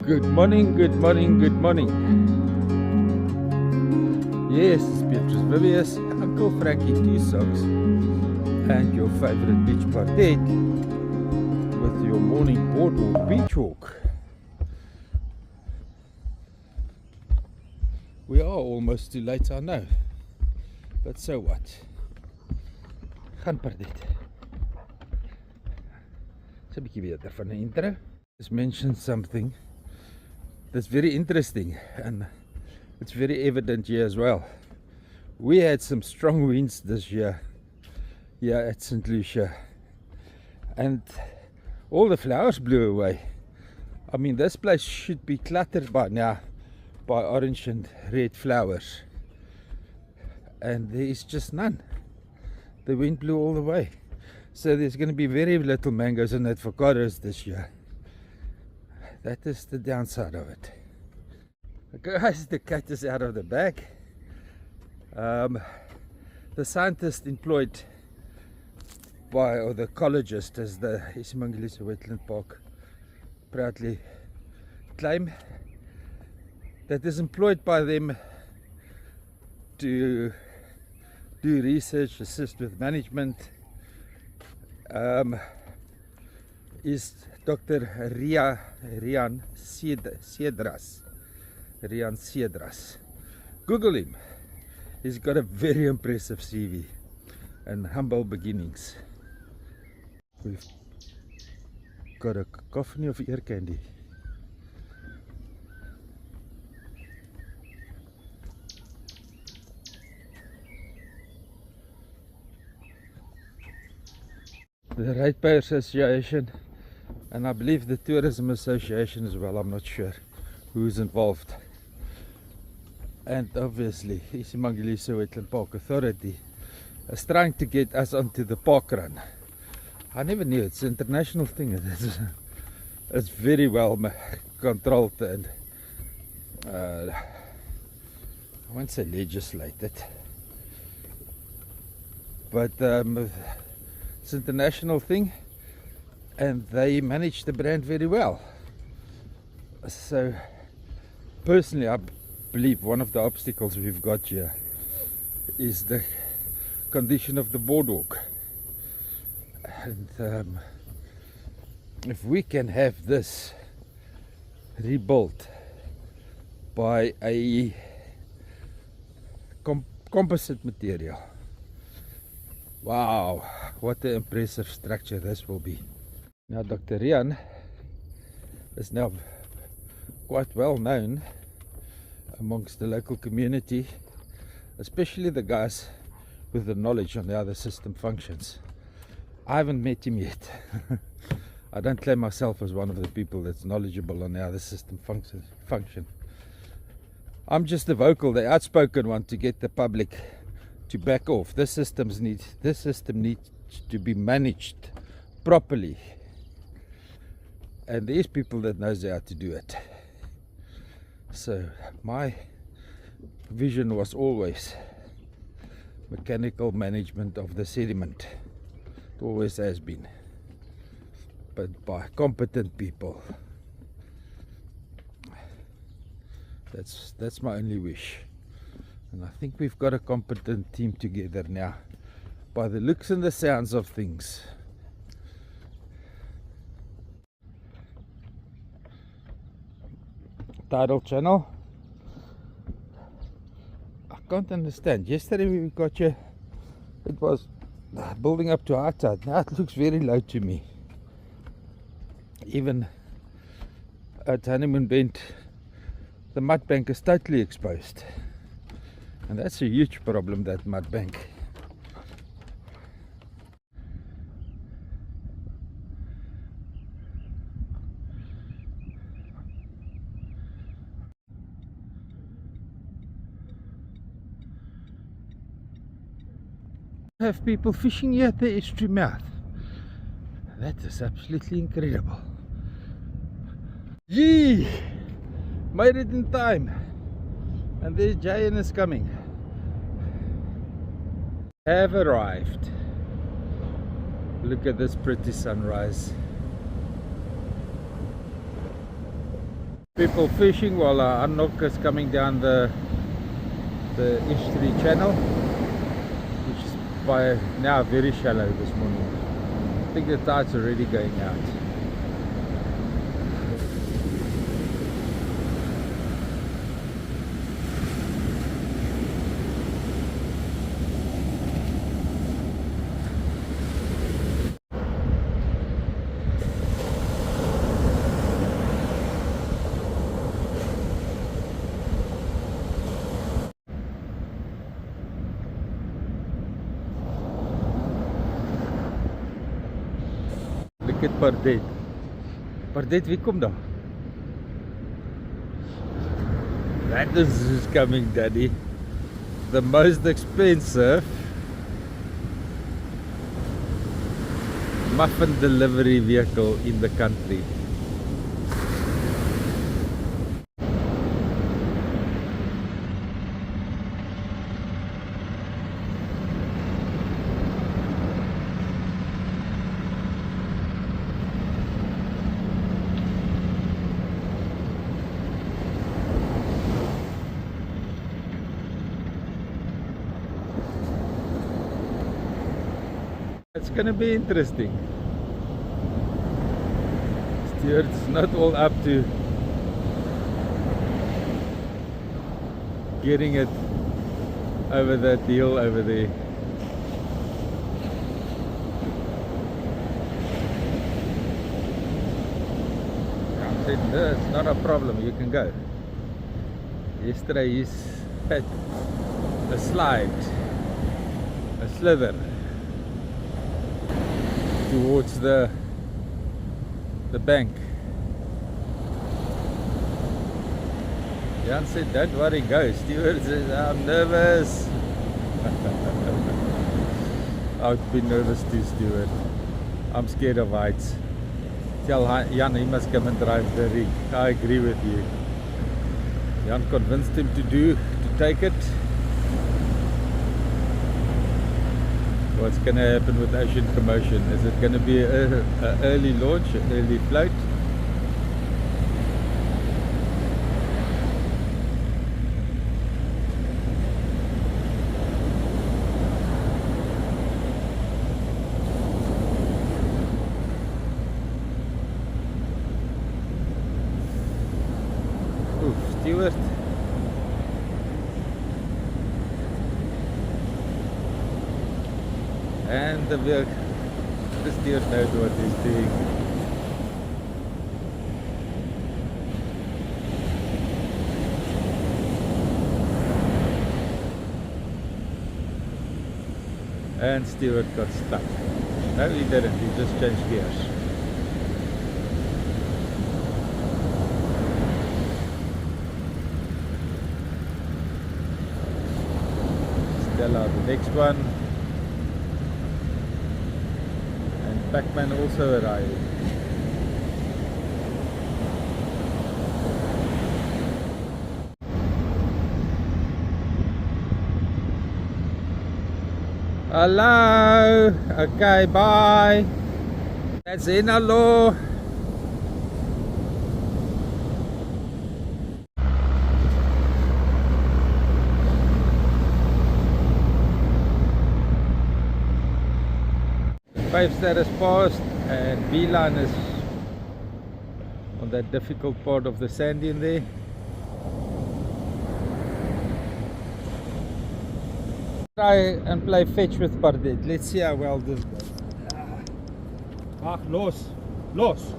Good morning, good morning, good morning. Yes, it's Beatrice Vivius, Uncle Frankie Two Socks, and your favorite beach quartet with your morning boardwalk beach walk. We are almost too late, I know, but so what? Gaan per dit. It's a bietjie beter van 'n intro. Just mentioned something that's very interesting, and it's very evident here as well. We had some strong winds this year here at St. Lucia, and all the flowers blew away. I mean, this place should be cluttered by now by orange and red flowers, and there is just none. The wind blew all the way, so there's going to be very little mangoes and avocados this year. That is the downside of it. Guys, the cat is out of the bag. The scientist employed by, or the ecologist, as the iSimangaliso wetland park proudly claim, that is employed by them to do research, assist with management, is Dr. Rian Cedras. Google him. He's got a very impressive CV and humble beginnings. We've got a cacophony of ear candy. The Ratepayer Association, and I believe the Tourism Association as well, I'm not sure who's involved, and obviously iSimangaliso Wetland Park Authority is trying to get us onto the park run. I never knew it's an international thing. It's very well controlled and I won't say legislated, but it's an international thing, and they manage the brand very well. So personally, I believe one of the obstacles we've got here is the condition of the boardwalk, and if we can have this rebuilt by a composite material, wow, what an impressive structure this will be. Now, Dr. Rian is now quite well known amongst the local community, especially the guys with the knowledge on how the system functions. I haven't met him yet. I don't claim myself as one of the people that's knowledgeable on how the system function. I'm just the vocal, the outspoken one to get the public to back off. This system needs to be managed properly, and there's people that knows how to do it. So my vision was always mechanical management of the sediment. It always has been, but by competent people. That's my only wish, and I think we've got a competent team together now, by the looks and the sounds of things. Tidal channel. I can't understand. Yesterday we got you, it was building up to high tide. Now it looks very low to me. Even at Honeymoon Bend, the mud bank is totally exposed, and that's a huge problem, that mud bank. Have people fishing here at the estuary mouth. That is absolutely incredible. Gee, made it in time, and there's Jayan is coming. Have arrived. Look at this pretty sunrise. People fishing while our Anok is coming down the estuary channel, which is by now very shallow this morning. I think the tide's already going out. Look at Pardet. Pardet, wie kom daar? That is who's coming, Daddy. The most expensive muffin delivery vehicle in the country. It's gonna be interesting. Stewart's not all up to getting it over that hill over there. I said, no, it's not a problem, you can go. Yesterday he's had a slide, a slither towards the bank. Jan said, don't worry, go. Stewart says, I'm nervous. I would be nervous too, Stewart. I'm scared of heights. Tell Jan he must come and drive the rig. I agree with you. Jan convinced him to take it. What's going to happen with Ocean Commotion? Is it going to be an early launch, an early float? Oof, Stewart. And the steer knows what he's doing. And Stewart got stuck. No, he didn't, he just changed gears. Stella, the next one. Pac-Man also arrived. Hello. Okay, bye. That's in hello. Five-star is passed and B-line is on that difficult part of the sand in there. Try and play fetch with Pardet. Let's see how well this goes. Los.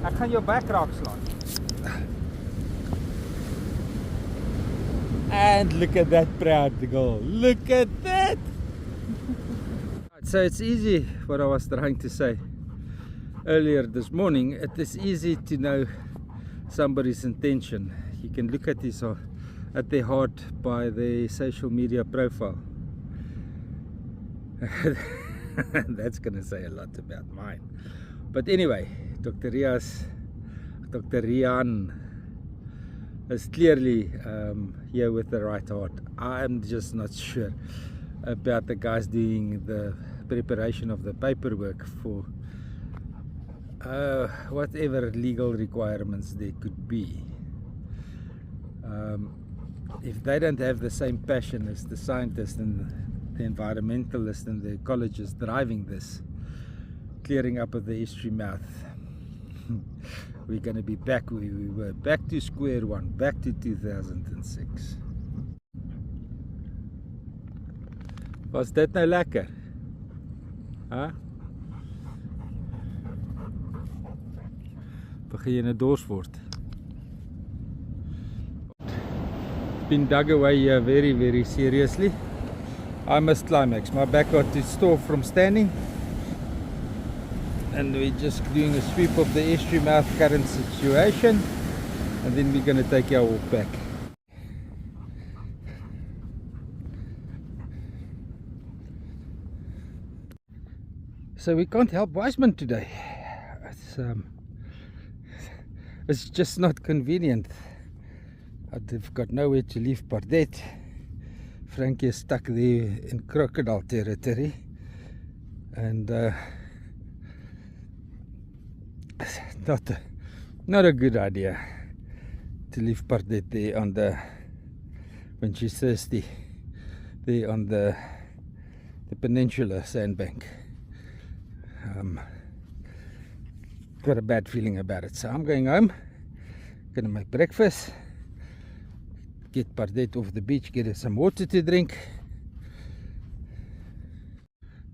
Ek gaan jou back raak slaan. And look at that proud girl. Look at that. So it's easy, what I was trying to say earlier this morning, it is easy to know somebody's intention. You can look at their heart by their social media profile. That's going to say a lot about mine. But anyway, Dr. Rian is clearly here with the right heart. I'm just not sure about the guys doing the preparation of the paperwork for whatever legal requirements there could be. If they don't have the same passion as the scientists and the environmentalists and the ecologists driving this clearing up of the estuary mouth, we're going to be back where we were, back to square one, back to 2006. Was dit nou lekker? Huh? Begin jy nou dors word? Been dug away here very seriously. I must climax. My back got too sore from standing, and we're just doing a sweep of the estuary mouth current situation, and then we're going to take our walk back. So we can't help Wiseman today. It's just not convenient. I've got nowhere to leave Pardette. Frankie is stuck there in crocodile territory, and not a good idea to leave Pardette there on when she's thirsty, there on the peninsula sandbank. Got a bad feeling about it, so I'm going home, gonna make breakfast, get Pardette off the beach, get her some water to drink.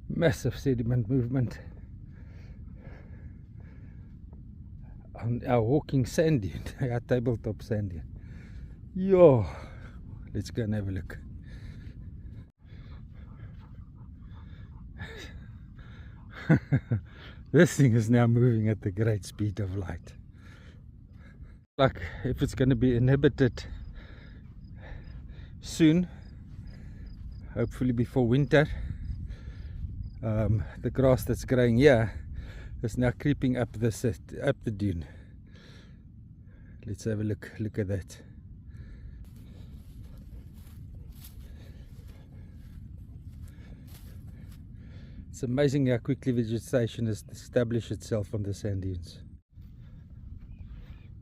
Massive sediment movement on our walking sand dune, our tabletop sand dune. Yo, let's go and have a look. This thing is now moving at the great speed of light. Like if it's going to be inhabited soon, hopefully before winter, the grass that's growing here is now creeping up the dune. Let's have a look at that. It's amazing how quickly vegetation has established itself on the sand dunes.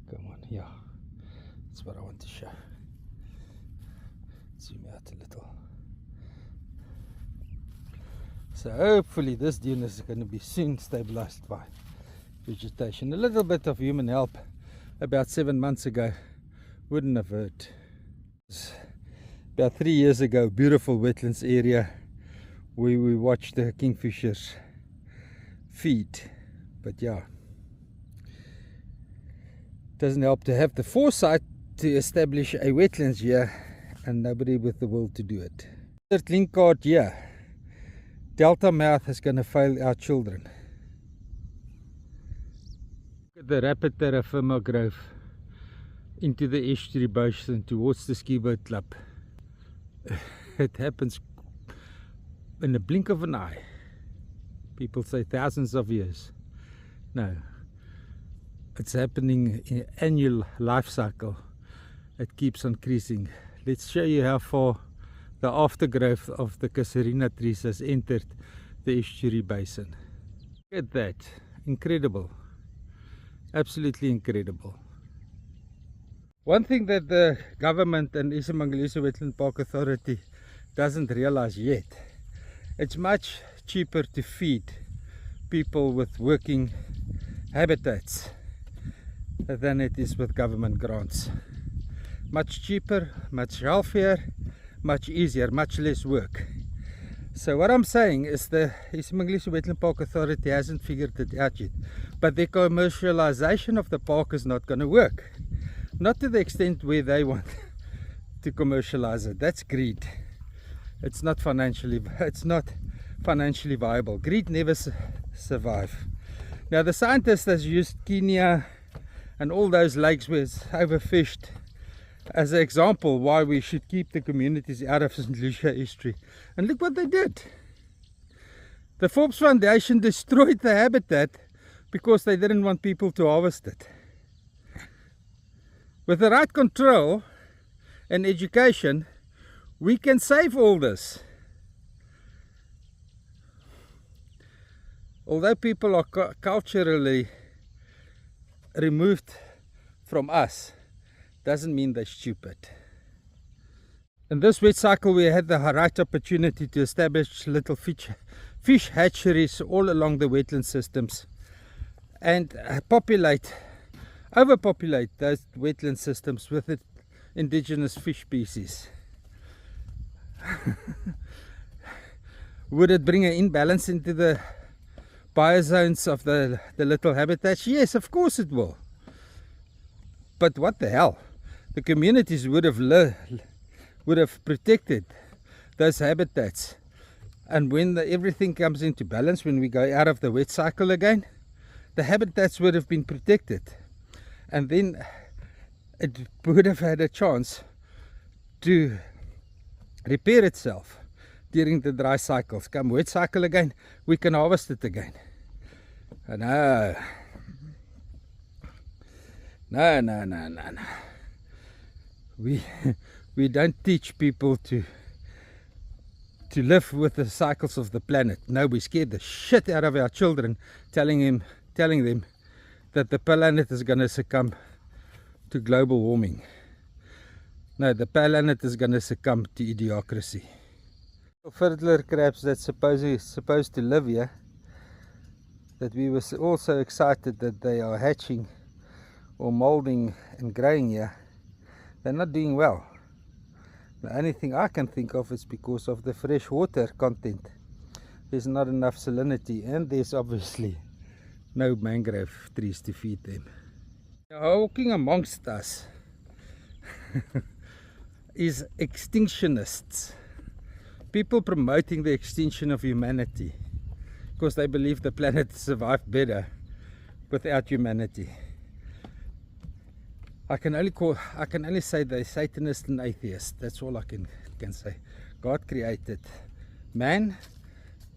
Come on, yeah, that's what I want to show. Zoom out a little. So hopefully this dune is going to be soon stabilized by vegetation. A little bit of human help about 7 months ago wouldn't have hurt. About 3 years ago, beautiful wetlands area where we watched the kingfishers feed. But yeah, it doesn't help to have the foresight to establish a wetlands here and nobody with the will to do it. Third link card here, Delta mouth is going to fail our children. Look at the rapid terra firma growth into the estuary basin towards the ski boat club. It happens in the blink of an eye. People say thousands of years. No, it's happening in annual life cycle. It keeps increasing. Let's show you how far the aftergrowth of the Casuarina trees has entered the estuary basin. Look at that, incredible, absolutely incredible. One thing that the government and iSimangaliso Wetland Park Authority doesn't realize yet, it's much cheaper to feed people with working habitats than it is with government grants. Much cheaper, much healthier, much easier, much less work. So what I'm saying is the iSimangaliso Wetland Park Authority hasn't figured it out yet, but the commercialization of the park is not going to work. Not to the extent where they want to commercialize it. That's greed. It's not financially viable. Greed never survive. Now the scientists has used Kenya and all those lakes where it's overfished as an example why we should keep the communities out of St. Lucia estuary. And look what they did. The Forbes Foundation destroyed the habitat because they didn't want people to harvest it. With the right control and education, we can save all this. Although people are culturally removed from us doesn't mean they're stupid. In this wet cycle, we had the right opportunity to establish little fish hatcheries all along the wetland systems and overpopulate those wetland systems with indigenous fish species. Would it bring an imbalance into the biozones of the little habitats? Yes, of course it will. But what the hell? The communities would have protected those habitats, and when everything comes into balance, when we go out of the wet cycle again, the habitats would have been protected, and then it would have had a chance to repair itself during the dry cycles. Come wet cycle again, we can harvest it again. No. We don't teach people to live with the cycles of the planet. No, we scare the shit out of our children, telling them that the planet is going to succumb to global warming. No, the planet is going to succumb to idiocracy. Fiddler crabs that's supposed to live here, that we were also excited that they are hatching or molding and growing here, they're not doing well. The only thing I can think of is because of the fresh water content. There's not enough salinity, and there's obviously no mangrove trees to feed them. Walking amongst us is extinctionists. People promoting the extinction of humanity because they believe the planet survived better without humanity. I can only say they're Satanists and atheists. That's all I can say. God created man,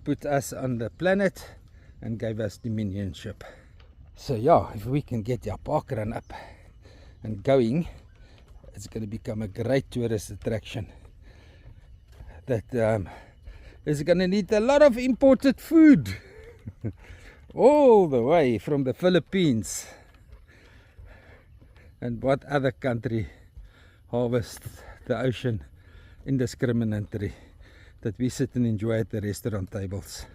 put us on the planet, and gave us dominionship. So yeah, if we can get our park run up and going, it's going to become a great tourist attraction that is going to need a lot of imported food all the way from the Philippines. And what other country harvests the ocean indiscriminately that we sit and enjoy at the restaurant tables?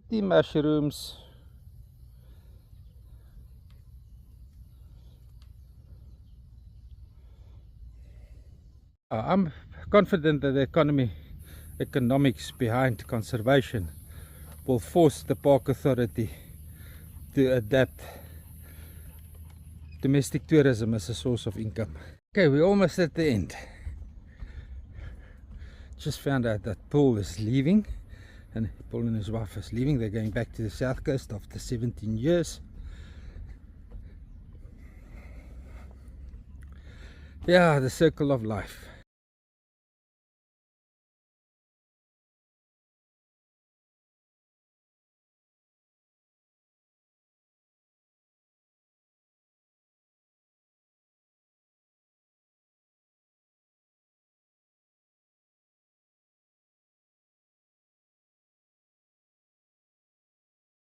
The mushrooms. I'm confident that the economics behind conservation will force the park authority to adapt domestic tourism as a source of income. Okay, we're almost at the end. Just found out that Paul is leaving, and Paul and his wife is leaving. They're going back to the south coast after 17 years. Yeah, the circle of life.